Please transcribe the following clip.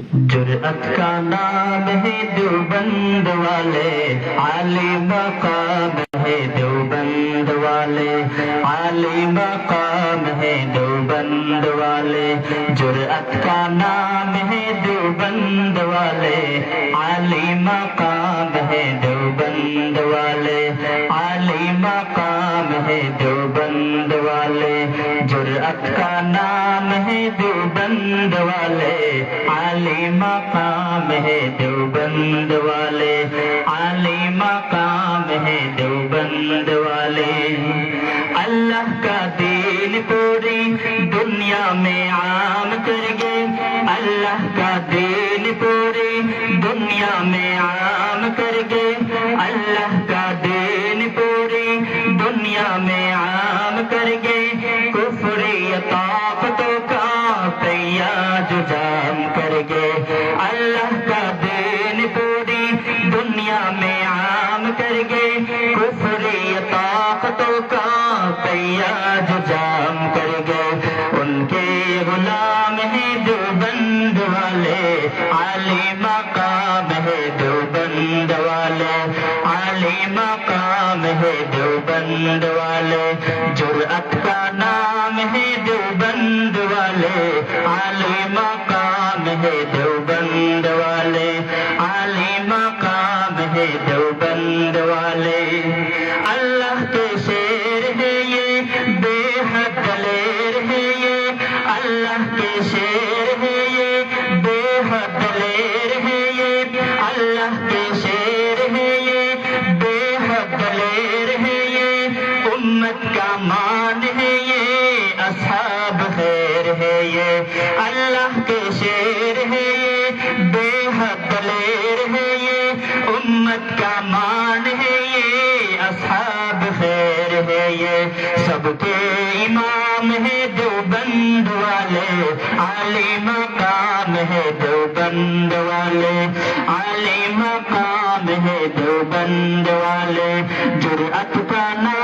جرأت کا نام ہے دیوبند والے، عالی مقام ہے دیوبند والے، عالی مقام ہے دیوبند والے۔ جرأت کا نام ہے دیوبند والے، عالی مقام ہے دیوبند والے، عالی مقام ہے دیوبند والے۔ جرأت کا نام ہے دیوبند والے، عالی مقام ہے دیوبند والے، عالی مقام ہے دیوبند والے۔ اللہ کا دین پوری دنیا میں عام کر گے، اللہ کا دین پوری دنیا میں عام کر گے، اللہ کا دین پوری دنیا میں عام کر گے۔ کفری طاقتوں کا پیاج جام کر گے، اللہ کا دین پوری دنیا میں عام کر گے۔ کفری طاقتوں کا پیاج جام کر گے۔ ان کے غلام ہیں دیوبند والے، عالی مقام ہے دیوبند والے، عالی مقام ہے دیوبند والے۔ جرأت کا نام ہے دیوبند والے، عالی مقام ہے دیوبند والے، عالی مقام ہے دیوبند والے۔ اللہ کے شیر ہے یہ، بے حد دلیر ہے یہ، اللہ کے شیر ہے یہ، بے حد دلیر ہے یہ، اللہ کے شیر ہے یہ، بے حد دلیر ہے یہ۔ امت کا مان ہے یہ، اصحاب خیر ہے یہ، اللہ کے شیر ہے یہ، بے حد دلیر ہے یہ۔ امت کا مان ہے یہ، اصحاب خیر ہے یہ۔ سب کے امام ہے دیوبند والے، عالی مقام ہے دیوبند والے، عالی مقام ہے دیوبند والے۔ جرأت کا نام